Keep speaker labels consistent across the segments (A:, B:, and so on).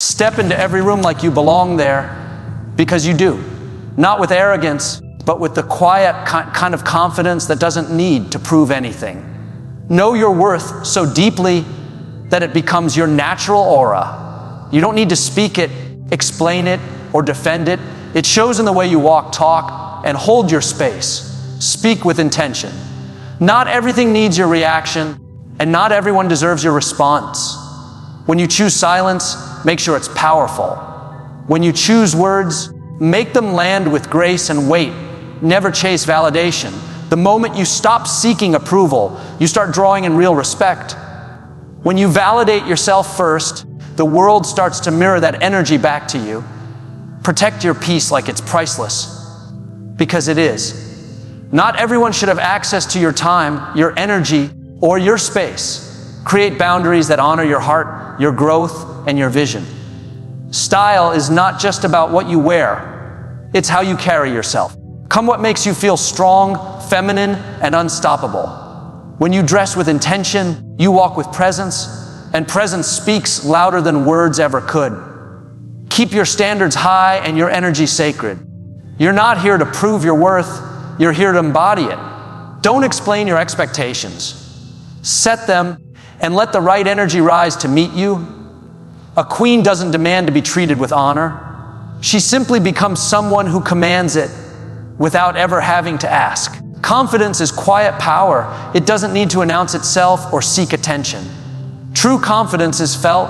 A: Step into every room like you belong there, because you do. Not with arrogance, but with the quiet kind of confidence that doesn't need to prove anything. Know your worth so deeply that it becomes your natural aura. You don't need to speak it, explain it, or defend it. It shows in the way you walk, talk, and hold your space. Speak with intention. Not everything needs your reaction, and not everyone deserves your response. When you choose silence, make sure it's powerful. When you choose words, make them land with grace and weight. Never chase validation. The moment you stop seeking approval, you start drawing in real respect. When you validate yourself first, the world starts to mirror that energy back to you. Protect your peace like it's priceless, because it is. Not everyone should have access to your time, your energy, or your space. Create boundaries that honor your heart, your growth, and your vision. Style is not just about what you wear. It's how you carry yourself. Come what makes you feel strong, feminine, and unstoppable. When you dress with intention, you walk with presence, and presence speaks louder than words ever could. Keep your standards high and your energy sacred. You're not here to prove your worth, you're here to embody it. Don't explain your expectations. Set them and let the right energy rise to meet you. A queen doesn't demand to be treated with honor. She simply becomes someone who commands it without ever having to ask. Confidence is quiet power. It doesn't need to announce itself or seek attention. True confidence is felt,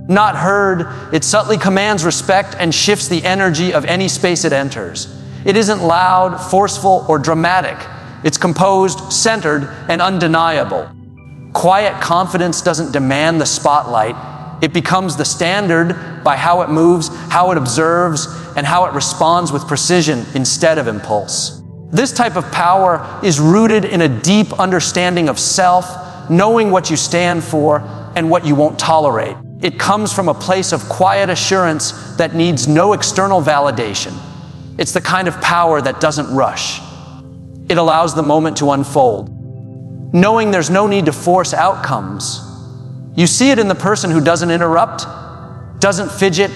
A: not heard. It subtly commands respect and shifts the energy of any space it enters. It isn't loud, forceful, or dramatic. It's composed, centered, and undeniable. Quiet confidence doesn't demand the spotlight. It becomes the standard by how it moves, how it observes, and how it responds with precision instead of impulse. This type of power is rooted in a deep understanding of self, knowing what you stand for and what you won't tolerate. It comes from a place of quiet assurance that needs no external validation. It's the kind of power that doesn't rush. It allows the moment to unfold, knowing there's no need to force outcomes. You see it in the person who doesn't interrupt, doesn't fidget,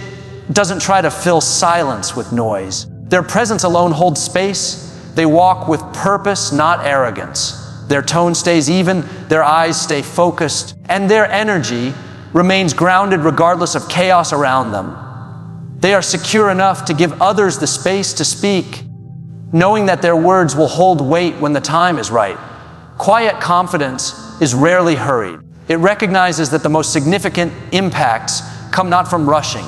A: doesn't try to fill silence with noise. Their presence alone holds space. They walk with purpose, not arrogance. Their tone stays even, their eyes stay focused, and their energy remains grounded regardless of chaos around them. They are secure enough to give others the space to speak, knowing that their words will hold weight when the time is right. Quiet confidence is rarely hurried. It recognizes that the most significant impacts come not from rushing,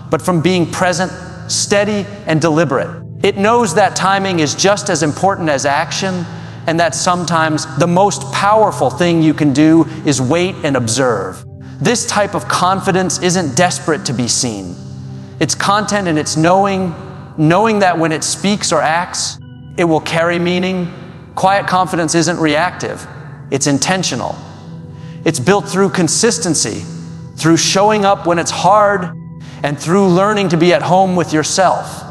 A: but from being present, steady, and deliberate. It knows that timing is just as important as action, and that sometimes the most powerful thing you can do is wait and observe. This type of confidence isn't desperate to be seen. It's content and it's knowing that when it speaks or acts, it will carry meaning. Quiet confidence isn't reactive, it's intentional. It's built through consistency, through showing up when it's hard, and through learning to be at home with yourself.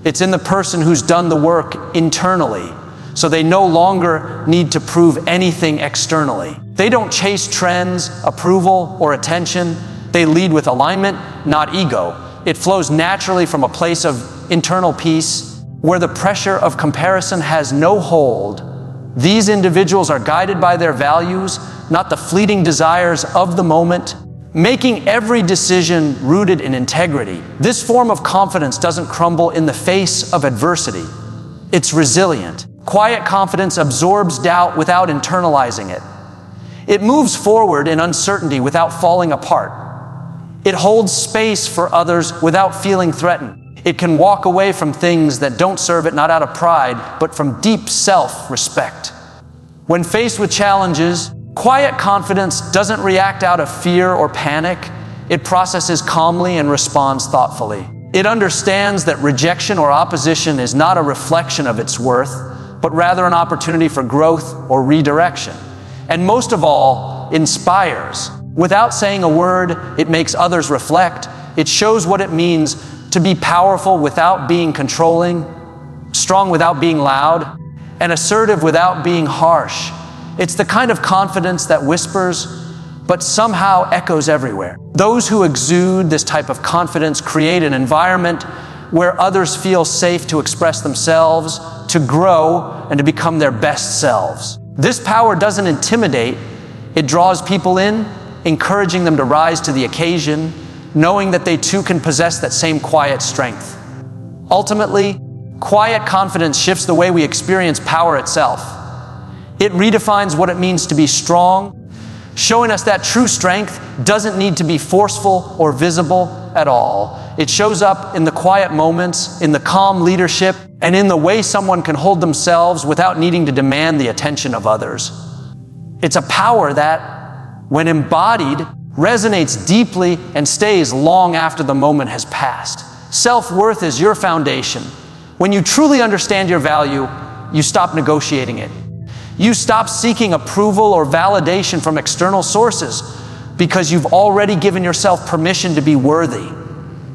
A: It's in the person who's done the work internally, so they no longer need to prove anything externally. They don't chase trends, approval, or attention. They lead with alignment, not ego. It flows naturally from a place of internal peace, where the pressure of comparison has no hold. These individuals are guided by their values, not the fleeting desires of the moment, making every decision rooted in integrity. This form of confidence doesn't crumble in the face of adversity. It's resilient. Quiet confidence absorbs doubt without internalizing it. It moves forward in uncertainty without falling apart. It holds space for others without feeling threatened. It can walk away from things that don't serve it, not out of pride, but from deep self-respect. When faced with challenges, quiet confidence doesn't react out of fear or panic. It processes calmly and responds thoughtfully. It understands that rejection or opposition is not a reflection of its worth, but rather an opportunity for growth or redirection. And most of all, inspires. Without saying a word, it makes others reflect. It shows what it means to be powerful without being controlling, strong without being loud, and assertive without being harsh. It's the kind of confidence that whispers, but somehow echoes everywhere. Those who exude this type of confidence create an environment where others feel safe to express themselves, to grow, and to become their best selves. This power doesn't intimidate, it draws people in, encouraging them to rise to the occasion, knowing that they too can possess that same quiet strength. Ultimately, quiet confidence shifts the way we experience power itself. It redefines what it means to be strong, showing us that true strength doesn't need to be forceful or visible at all. It shows up in the quiet moments, in the calm leadership, and in the way someone can hold themselves without needing to demand the attention of others. It's a power that, when embodied, resonates deeply and stays long after the moment has passed. Self-worth is your foundation. When you truly understand your value, you stop negotiating it. You stop seeking approval or validation from external sources because you've already given yourself permission to be worthy.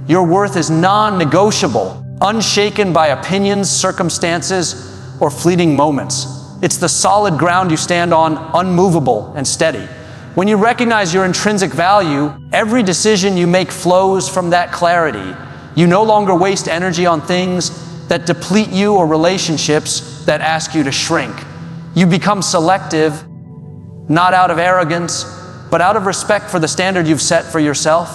A: Your worth is non-negotiable, unshaken by opinions, circumstances, or fleeting moments. It's the solid ground you stand on, unmovable and steady. When you recognize your intrinsic value, every decision you make flows from that clarity. You no longer waste energy on things that deplete you or relationships that ask you to shrink. You become selective, not out of arrogance, but out of respect for the standard you've set for yourself.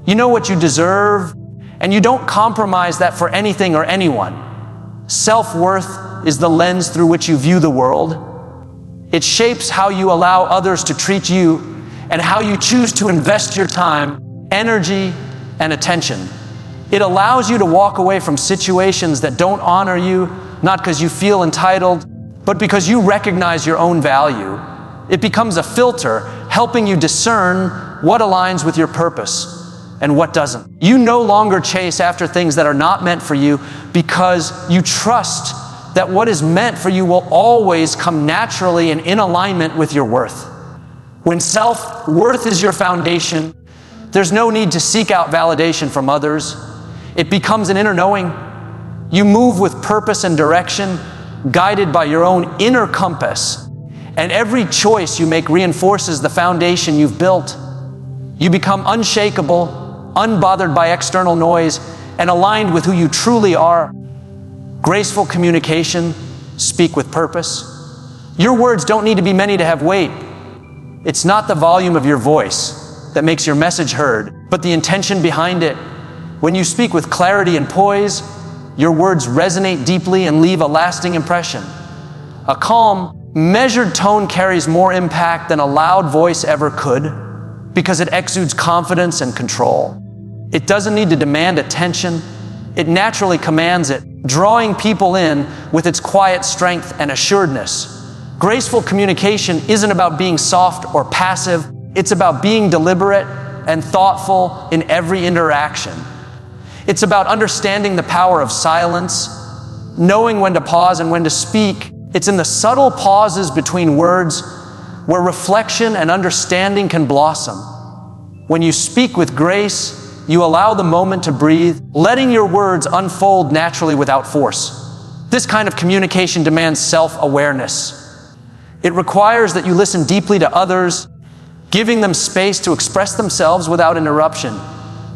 A: You know what you deserve, and you don't compromise that for anything or anyone. Self-worth is the lens through which you view the world. It shapes how you allow others to treat you and how you choose to invest your time, energy, and attention. It allows you to walk away from situations that don't honor you, not because you feel entitled, but because you recognize your own value. It becomes a filter, helping you discern what aligns with your purpose and what doesn't. You no longer chase after things that are not meant for you because you trust that what is meant for you will always come naturally and in alignment with your worth. When self-worth is your foundation, there's no need to seek out validation from others. It becomes an inner knowing. You move with purpose and direction, guided by your own inner compass. And every choice you make reinforces the foundation you've built. You become unshakable, unbothered by external noise, and aligned with who you truly are. Graceful communication, speak with purpose. Your words don't need to be many to have weight. It's not the volume of your voice that makes your message heard, but the intention behind it. When you speak with clarity and poise, your words resonate deeply and leave a lasting impression. A calm, measured tone carries more impact than a loud voice ever could because it exudes confidence and control. It doesn't need to demand attention. It naturally commands it, drawing people in with its quiet strength and assuredness. Graceful communication isn't about being soft or passive. It's about being deliberate and thoughtful in every interaction. It's about understanding the power of silence, knowing when to pause and when to speak. It's in the subtle pauses between words where reflection and understanding can blossom. When you speak with grace, you allow the moment to breathe, letting your words unfold naturally without force. This kind of communication demands self-awareness. It requires that you listen deeply to others, giving them space to express themselves without interruption.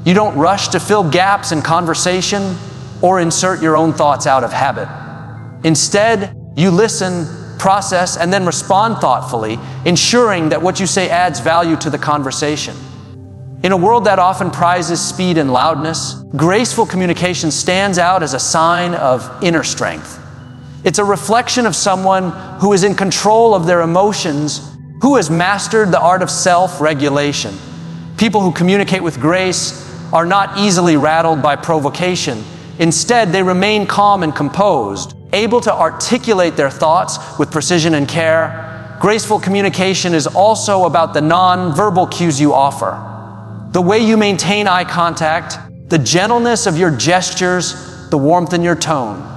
A: You don't rush to fill gaps in conversation or insert your own thoughts out of habit. Instead, you listen, process, and then respond thoughtfully, ensuring that what you say adds value to the conversation. In a world that often prizes speed and loudness, graceful communication stands out as a sign of inner strength. It's a reflection of someone who is in control of their emotions, who has mastered the art of self-regulation. People who communicate with grace are not easily rattled by provocation. Instead, they remain calm and composed, able to articulate their thoughts with precision and care. Graceful communication is also about the non-verbal cues you offer. The way you maintain eye contact, the gentleness of your gestures, the warmth in your tone.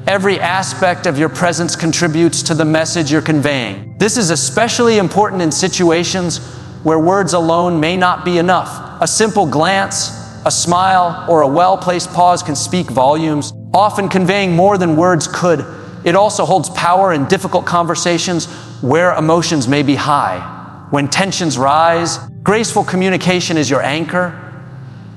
A: Every aspect of your presence contributes to the message you're conveying. This is especially important in situations where words alone may not be enough. A simple glance, a smile, or a well-placed pause can speak volumes, often conveying more than words could. It also holds power in difficult conversations where emotions may be high. when tensions rise, graceful communication is your anchor.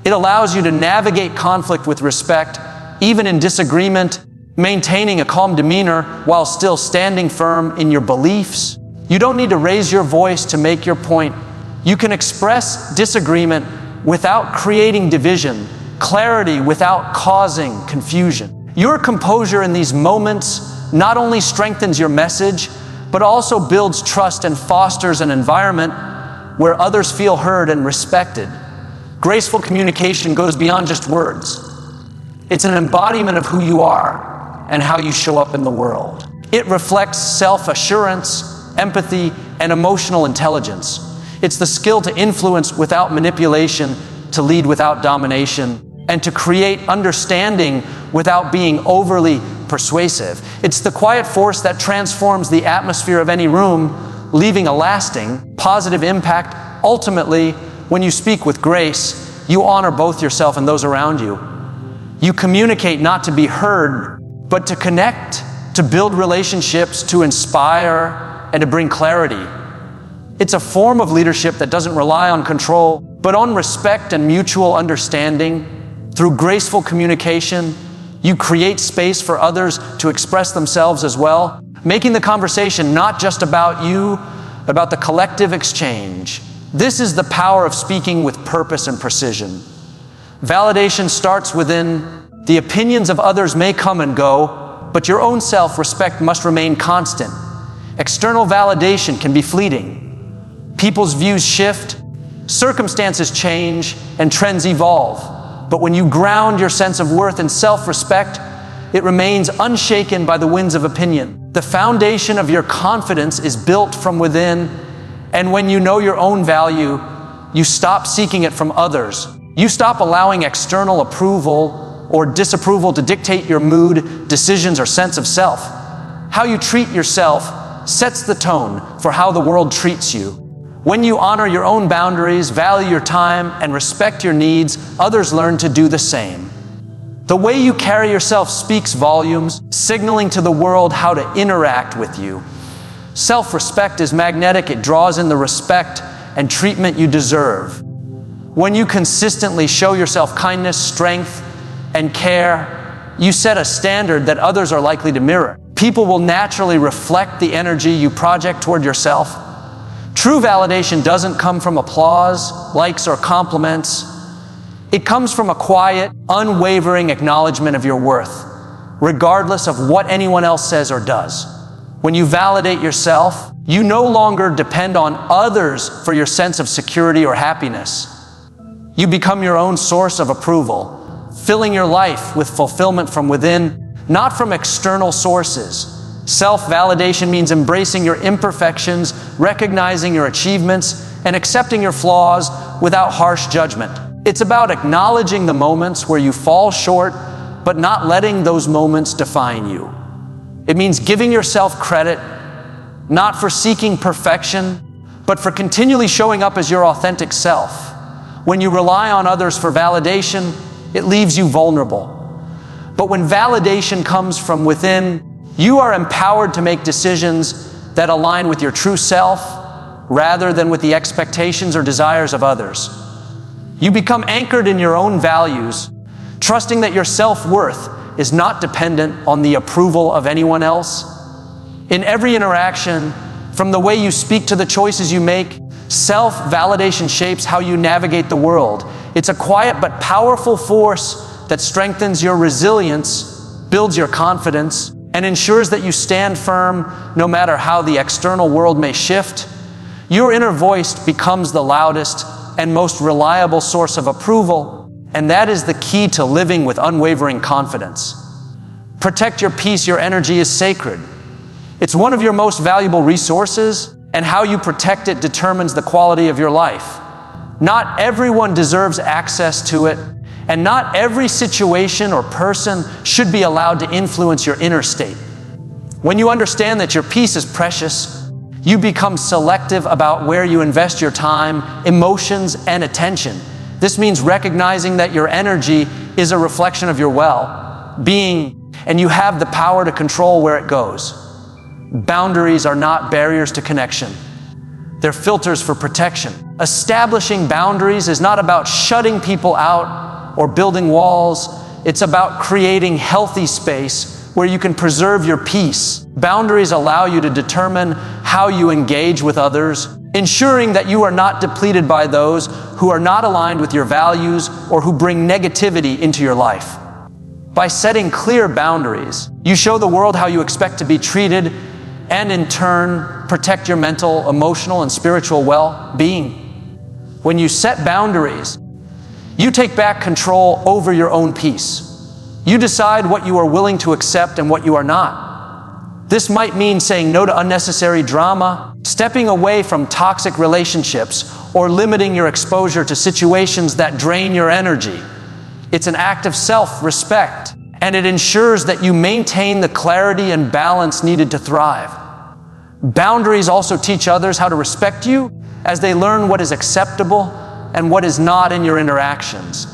A: It allows you to navigate conflict with respect, even in disagreement, maintaining a calm demeanor while still standing firm in your beliefs. You don't need to raise your voice to make your point. You can express disagreement without creating division, clarity without causing confusion. Your composure in these moments not only strengthens your message, but also builds trust and fosters an environment where others feel heard and respected. Graceful communication goes beyond just words. It's an embodiment of who you are and how you show up in the world. It reflects self-assurance, empathy, and emotional intelligence. It's the skill to influence without manipulation, to lead without domination, and to create understanding without being overly persuasive. It's the quiet force that transforms the atmosphere of any room, leaving a lasting, positive impact. Ultimately, when you speak with grace, you honor both yourself and those around you. You communicate not to be heard, but to connect, to build relationships, to inspire, and to bring clarity. It's a form of leadership that doesn't rely on control, but on respect and mutual understanding. Through graceful communication, you create space for others to express themselves as well, making the conversation not just about you, about the collective exchange. This is the power of speaking with purpose and precision. Validation starts within. The opinions of others may come and go, but your own self-respect must remain constant. External validation can be fleeting. People's views shift, circumstances change, and trends evolve. But when you ground your sense of worth in self-respect, it remains unshaken by the winds of opinion. The foundation of your confidence is built from within, and when you know your own value, you stop seeking it from others. You stop allowing external approval or disapproval to dictate your mood, decisions, or sense of self. How you treat yourself sets the tone for how the world treats you. When you honor your own boundaries, value your time, and respect your needs, others learn to do the same. The way you carry yourself speaks volumes, signaling to the world how to interact with you. Self-respect is magnetic. It draws in the respect and treatment you deserve. When you consistently show yourself kindness, strength, and care, you set a standard that others are likely to mirror. People will naturally reflect the energy you project toward yourself. True validation doesn't come from applause, likes, or compliments. It comes from a quiet, unwavering acknowledgement of your worth, regardless of what anyone else says or does. When you validate yourself, you no longer depend on others for your sense of security or happiness. You become your own source of approval, filling your life with fulfillment from within, not from external sources. Self-validation means embracing your imperfections, recognizing your achievements, and accepting your flaws without harsh judgment. It's about acknowledging the moments where you fall short, but not letting those moments define you. It means giving yourself credit, not for seeking perfection, but for continually showing up as your authentic self. When you rely on others for validation, it leaves you vulnerable. But when validation comes from within, you are empowered to make decisions that align with your true self rather than with the expectations or desires of others. You become anchored in your own values, trusting that your self-worth is not dependent on the approval of anyone else. In every interaction, from the way you speak to the choices you make, self-validation shapes how you navigate the world. It's a quiet but powerful force that strengthens your resilience, builds your confidence, and ensures that you stand firm no matter how the external world may shift. Your inner voice becomes the loudest and most reliable source of approval, and that is the key to living with unwavering confidence. Protect your peace. Your energy is sacred. It's one of your most valuable resources, and how you protect it determines the quality of your life. Not everyone deserves access to it, and not every situation or person should be allowed to influence your inner state. When you understand that your peace is precious, you become selective about where you invest your time, emotions, and attention. This means recognizing that your energy is a reflection of your well-being, and you have the power to control where it goes. Boundaries are not barriers to connection. They're filters for protection. Establishing boundaries is not about shutting people out or building walls. It's about creating healthy space where you can preserve your peace. Boundaries allow you to determine how you engage with others, ensuring that you are not depleted by those who are not aligned with your values or who bring negativity into your life. By setting clear boundaries, you show the world how you expect to be treated and in turn protect your mental, emotional, and spiritual well-being. When you set boundaries, you take back control over your own peace. You decide what you are willing to accept and what you are not. This might mean saying no to unnecessary drama, stepping away from toxic relationships, or limiting your exposure to situations that drain your energy. It's an act of self-respect, and it ensures that you maintain the clarity and balance needed to thrive. Boundaries also teach others how to respect you as they learn what is acceptable and what is not in your interactions.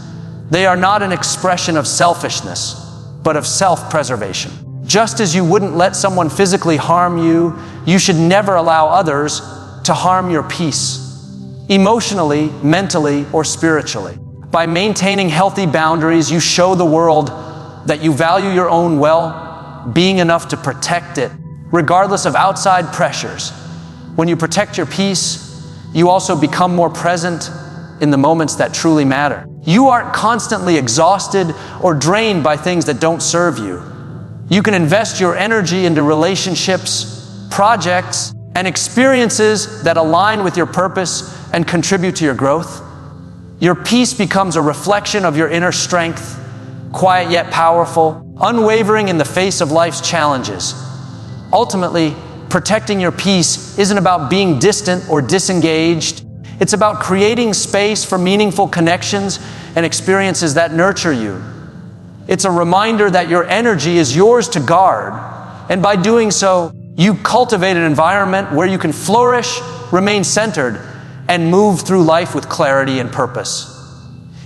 A: They are not an expression of selfishness, but of self-preservation. Just as you wouldn't let someone physically harm you, you should never allow others to harm your peace, emotionally, mentally, or spiritually. By maintaining healthy boundaries, you show the world that you value your own well-being enough to protect it, regardless of outside pressures. When you protect your peace, you also become more present in the moments that truly matter. You aren't constantly exhausted or drained by things that don't serve you. You can invest your energy into relationships, projects, and experiences that align with your purpose and contribute to your growth. Your peace becomes a reflection of your inner strength, quiet yet powerful, unwavering in the face of life's challenges. Ultimately, protecting your peace isn't about being distant or disengaged. It's about creating space for meaningful connections and experiences that nurture you. It's a reminder that your energy is yours to guard, and by doing so, you cultivate an environment where you can flourish, remain centered, and move through life with clarity and purpose.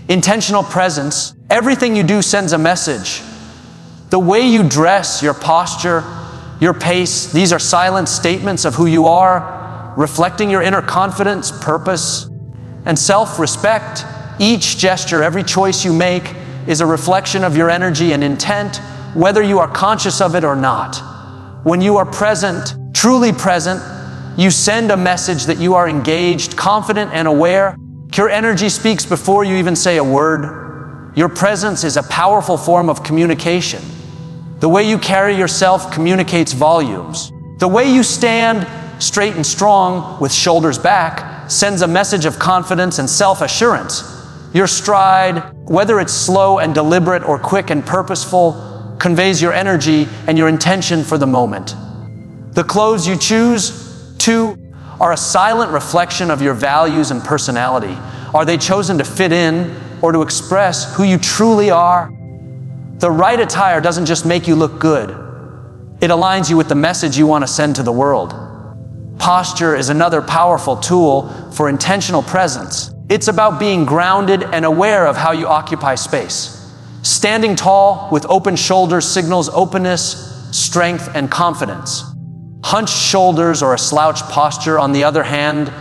A: Intentional presence, everything you do sends a message. The way you dress, your posture, your pace, these are silent statements of who you are, reflecting your inner confidence, purpose, and self-respect. Each gesture, every choice you make is a reflection of your energy and intent, whether you are conscious of it or not. When you are present, truly present, you send a message that you are engaged, confident, and aware. Your energy speaks before you even say a word. Your presence is a powerful form of communication. The way you carry yourself communicates volumes. The way you stand straight and strong with shoulders back sends a message of confidence and self-assurance. Your stride, whether it's slow and deliberate or quick and purposeful, conveys your energy and your intention for the moment. The clothes you choose, too, are a silent reflection of your values and personality. Are they chosen to fit in or to express who you truly are? The right attire doesn't just make you look good. It aligns you with the message you want to send to the world. Posture is another powerful tool for intentional presence. It's about being grounded and aware of how you occupy space. Standing tall with open shoulders signals openness, strength, and confidence. Hunched shoulders or a slouched posture, on the other hand,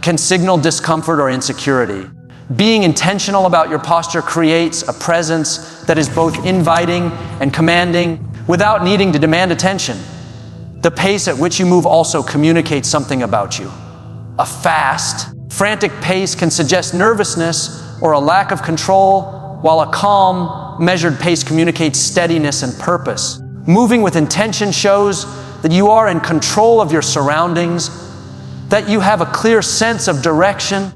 A: can signal discomfort or insecurity. Being intentional about your posture creates a presence that is both inviting and commanding without needing to demand attention. The pace at which you move also communicates something about you. A fast, frantic pace can suggest nervousness or a lack of control, while a calm, measured pace communicates steadiness and purpose. Moving with intention shows that you are in control of your surroundings, that you have a clear sense of direction,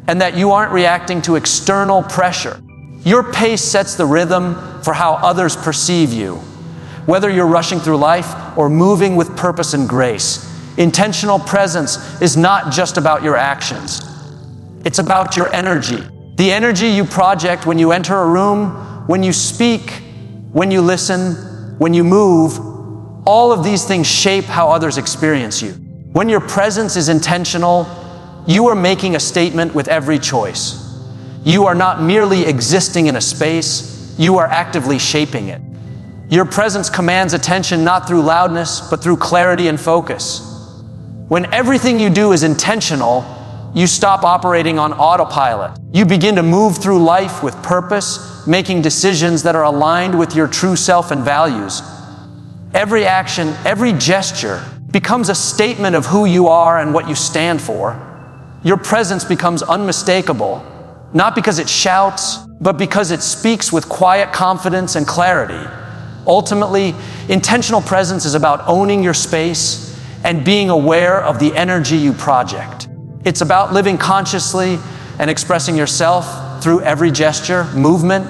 A: and that you aren't reacting to external pressure. Your pace sets the rhythm for how others perceive you. Whether you're rushing through life or moving with purpose and grace, intentional presence is not just about your actions. It's about your energy. The energy you project when you enter a room, when you speak, when you listen, when you move, all of these things shape how others experience you. When your presence is intentional, you are making a statement with every choice. You are not merely existing in a space, you are actively shaping it. Your presence commands attention not through loudness, but through clarity and focus. When everything you do is intentional, you stop operating on autopilot. You begin to move through life with purpose, making decisions that are aligned with your true self and values. Every action, every gesture becomes a statement of who you are and what you stand for. Your presence becomes unmistakable, not because it shouts, but because it speaks with quiet confidence and clarity. Ultimately, intentional presence is about owning your space and being aware of the energy you project. It's about living consciously and expressing yourself through every gesture, movement,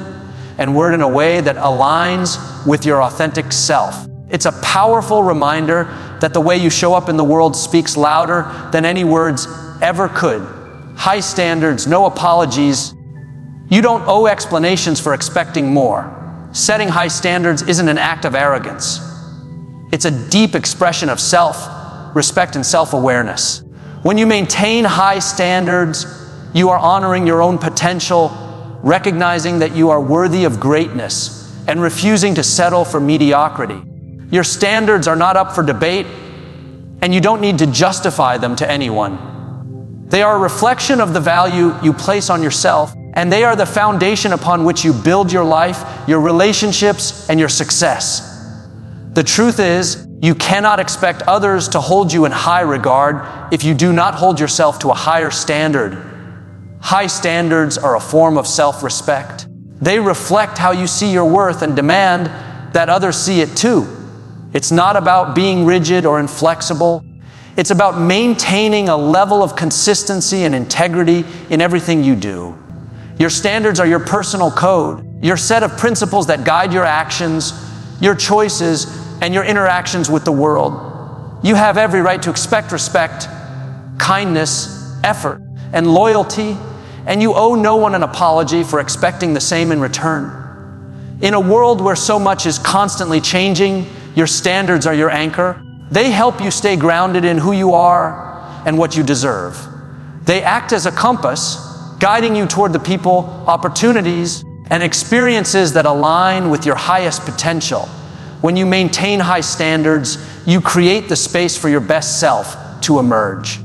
A: and word in a way that aligns with your authentic self. It's a powerful reminder that the way you show up in the world speaks louder than any words ever could. High standards, no apologies. You don't owe explanations for expecting more. Setting high standards isn't an act of arrogance. It's a deep expression of self-respect and self-awareness. When you maintain high standards, you are honoring your own potential, recognizing that you are worthy of greatness, and refusing to settle for mediocrity. Your standards are not up for debate, and you don't need to justify them to anyone. They are a reflection of the value you place on yourself, and they are the foundation upon which you build your life, your relationships, and your success. The truth is, you cannot expect others to hold you in high regard if you do not hold yourself to a higher standard. High standards are a form of self-respect. They reflect how you see your worth and demand that others see it too. It's not about being rigid or inflexible. It's about maintaining a level of consistency and integrity in everything you do. Your standards are your personal code, your set of principles that guide your actions, your choices, and your interactions with the world. You have every right to expect respect, kindness, effort, and loyalty, and you owe no one an apology for expecting the same in return. In a world where so much is constantly changing, your standards are your anchor. They help you stay grounded in who you are and what you deserve. They act as a compass, guiding you toward the people, opportunities, and experiences that align with your highest potential. When you maintain high standards, you create the space for your best self to emerge.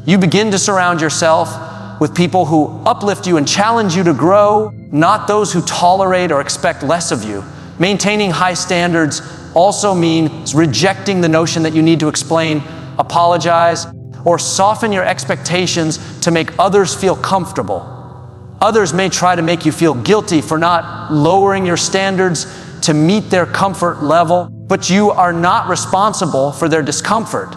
A: You begin to surround yourself with people who uplift you and challenge you to grow, not those who tolerate or expect less of you. Maintaining high standards also means rejecting the notion that you need to explain, apologize, or soften your expectations to make others feel comfortable. Others may try to make you feel guilty for not lowering your standards to meet their comfort level, but you are not responsible for their discomfort.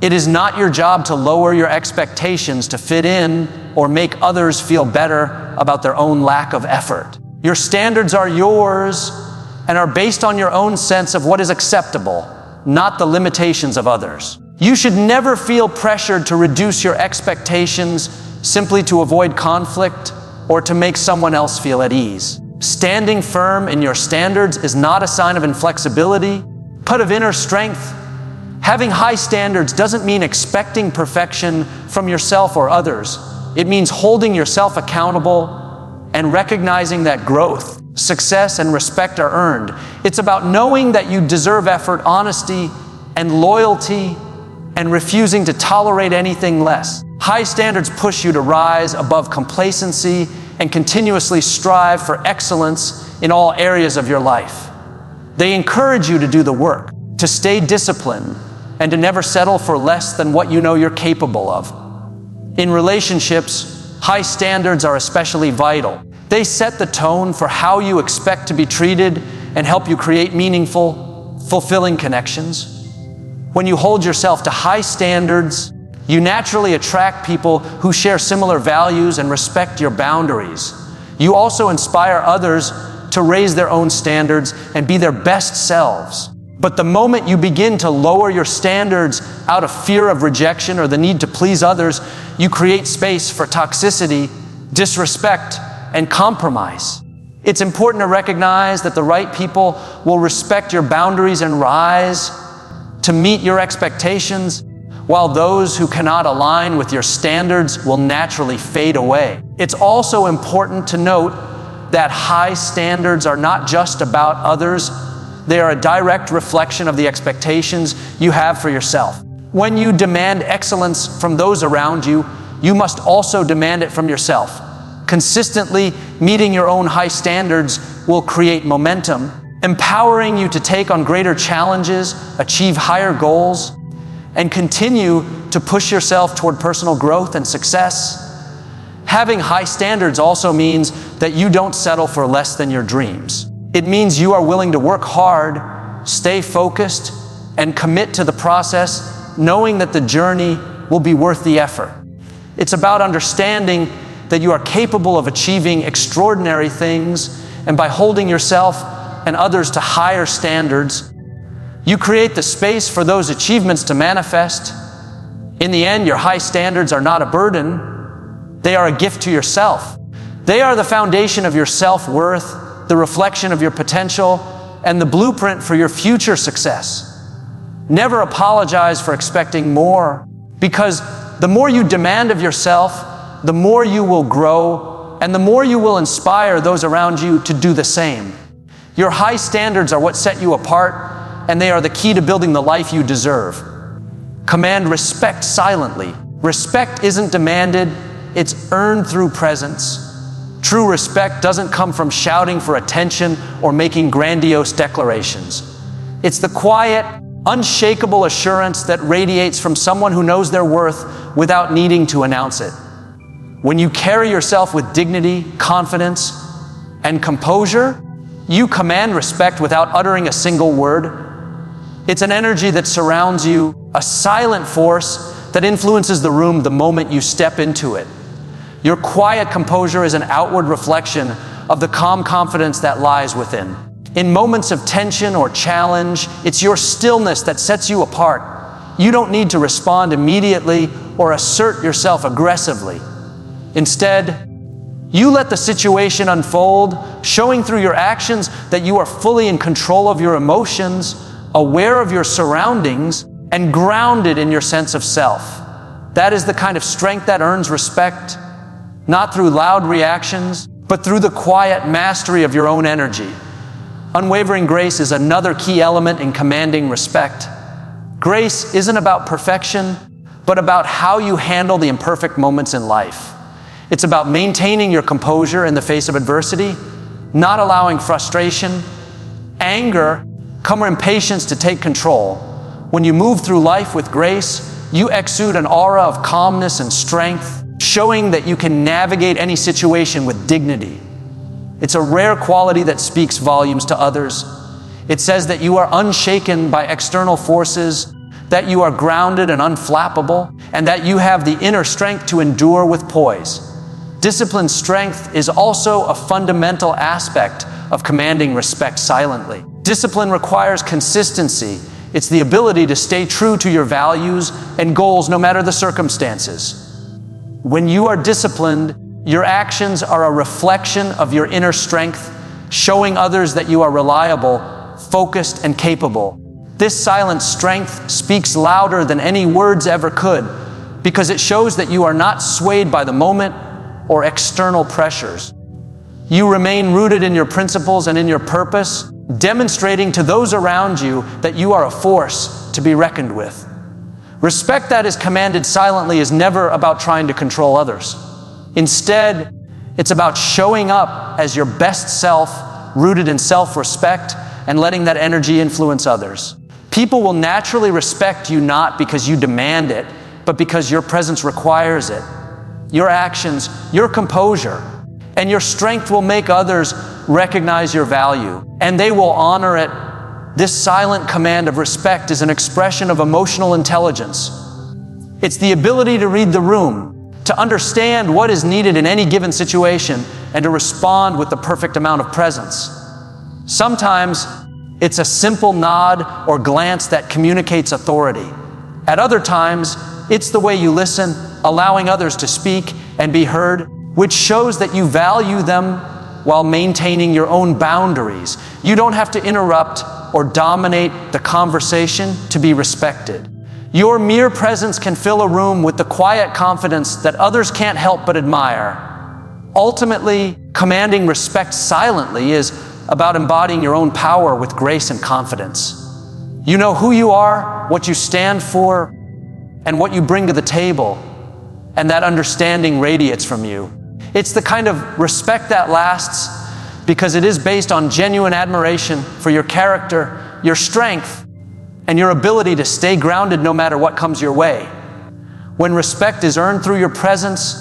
A: It is not your job to lower your expectations to fit in or make others feel better about their own lack of effort. Your standards are yours and are based on your own sense of what is acceptable, not the limitations of others. You should never feel pressured to reduce your expectations simply to avoid conflict or to make someone else feel at ease. Standing firm in your standards is not a sign of inflexibility, but of inner strength. Having high standards doesn't mean expecting perfection from yourself or others. It means holding yourself accountable and recognizing that growth, success, and respect are earned. It's about knowing that you deserve effort, honesty, and loyalty, and refusing to tolerate anything less. High standards push you to rise above complacency and continuously strive for excellence in all areas of your life. They encourage you to do the work, to stay disciplined, and to never settle for less than what you know you're capable of. In relationships, high standards are especially vital. They set the tone for how you expect to be treated and help you create meaningful, fulfilling connections. When you hold yourself to high standards, you naturally attract people who share similar values and respect your boundaries. You also inspire others to raise their own standards and be their best selves. But the moment you begin to lower your standards out of fear of rejection or the need to please others, you create space for toxicity, disrespect, and compromise. It's important to recognize that the right people will respect your boundaries and rise to meet your expectations, while those who cannot align with your standards will naturally fade away. It's also important to note that high standards are not just about others. They are a direct reflection of the expectations you have for yourself. When you demand excellence from those around you, you must also demand it from yourself. Consistently meeting your own high standards will create momentum, empowering you to take on greater challenges, achieve higher goals, and continue to push yourself toward personal growth and success. Having high standards also means that you don't settle for less than your dreams. It means you are willing to work hard, stay focused, and commit to the process, knowing that the journey will be worth the effort. It's about understanding that you are capable of achieving extraordinary things, and by holding yourself and others to higher standards, you create the space for those achievements to manifest. In the end, your high standards are not a burden. They are a gift to yourself. They are the foundation of your self-worth, the reflection of your potential, and the blueprint for your future success. Never apologize for expecting more, because the more you demand of yourself, the more you will grow, and the more you will inspire those around you to do the same. Your high standards are what set you apart, and they are the key to building the life you deserve. Command respect silently. Respect isn't demanded, it's earned through presence. True respect doesn't come from shouting for attention or making grandiose declarations. It's the quiet, unshakable assurance that radiates from someone who knows their worth without needing to announce it. When you carry yourself with dignity, confidence, and composure, you command respect without uttering a single word. It's an energy that surrounds you, a silent force that influences the room the moment you step into it. Your quiet composure is an outward reflection of the calm confidence that lies within. In moments of tension or challenge, it's your stillness that sets you apart. You don't need to respond immediately or assert yourself aggressively. Instead, you let the situation unfold, showing through your actions that you are fully in control of your emotions, aware of your surroundings, and grounded in your sense of self. That is the kind of strength that earns respect, not through loud reactions, but through the quiet mastery of your own energy. Unwavering grace is another key element in commanding respect. Grace isn't about perfection, but about how you handle the imperfect moments in life. It's about maintaining your composure in the face of adversity, not allowing frustration, anger, or impatience to take control. When you move through life with grace, you exude an aura of calmness and strength, showing that you can navigate any situation with dignity. It's a rare quality that speaks volumes to others. It says that you are unshaken by external forces, that you are grounded and unflappable, and that you have the inner strength to endure with poise. Disciplined strength is also a fundamental aspect of commanding respect silently. Discipline requires consistency. It's the ability to stay true to your values and goals no matter the circumstances. When you are disciplined, your actions are a reflection of your inner strength, showing others that you are reliable, focused, and capable. This silent strength speaks louder than any words ever could, because it shows that you are not swayed by the moment or external pressures. You remain rooted in your principles and in your purpose, demonstrating to those around you that you are a force to be reckoned with. Respect that is commanded silently is never about trying to control others. Instead, it's about showing up as your best self, rooted in self-respect, and letting that energy influence others. People will naturally respect you not because you demand it, but because your presence requires it. Your actions, your composure, and your strength will make others recognize your value, and they will honor it. This silent command of respect is an expression of emotional intelligence. It's the ability to read the room, to understand what is needed in any given situation, and to respond with the perfect amount of presence. Sometimes it's a simple nod or glance that communicates authority. At other times, it's the way you listen, allowing others to speak and be heard, which shows that you value them while maintaining your own boundaries. You don't have to interrupt or dominate the conversation to be respected. Your mere presence can fill a room with the quiet confidence that others can't help but admire. Ultimately, commanding respect silently is about embodying your own power with grace and confidence. You know who you are, what you stand for, and what you bring to the table, and that understanding radiates from you. It's the kind of respect that lasts because it is based on genuine admiration for your character, your strength, and your ability to stay grounded no matter what comes your way. When respect is earned through your presence,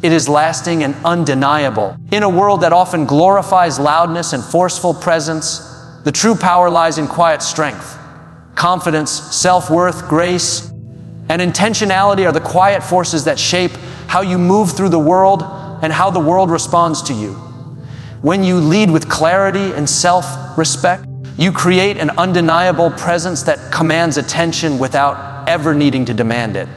A: it is lasting and undeniable. In a world that often glorifies loudness and forceful presence, the true power lies in quiet strength. Confidence, self-worth, grace, and intentionality are the quiet forces that shape how you move through the world and how the world responds to you. When you lead with clarity and self-respect, you create an undeniable presence that commands attention without ever needing to demand it.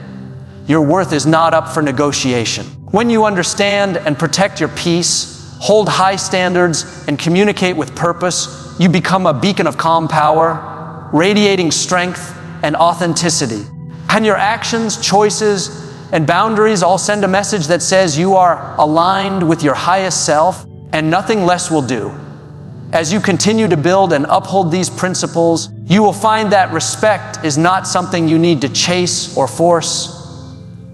A: Your worth is not up for negotiation. When you understand and protect your peace, hold high standards, and communicate with purpose, you become a beacon of calm power, radiating strength and authenticity. And your actions, choices, and boundaries all send a message that says you are aligned with your highest self, and nothing less will do. As you continue to build and uphold these principles, you will find that respect is not something you need to chase or force.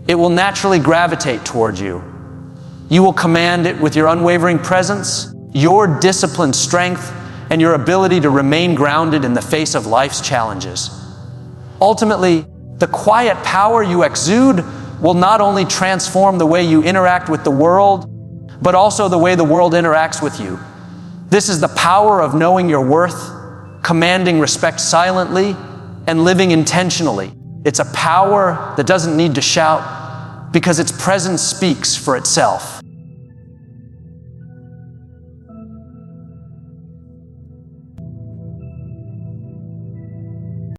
A: It will naturally gravitate toward you. You will command it with your unwavering presence, your disciplined strength, and your ability to remain grounded in the face of life's challenges. Ultimately, the quiet power you exude will not only transform the way you interact with the world, but also the way the world interacts with you. This is the power of knowing your worth, commanding respect silently, and living intentionally. It's a power that doesn't need to shout because its presence speaks for itself.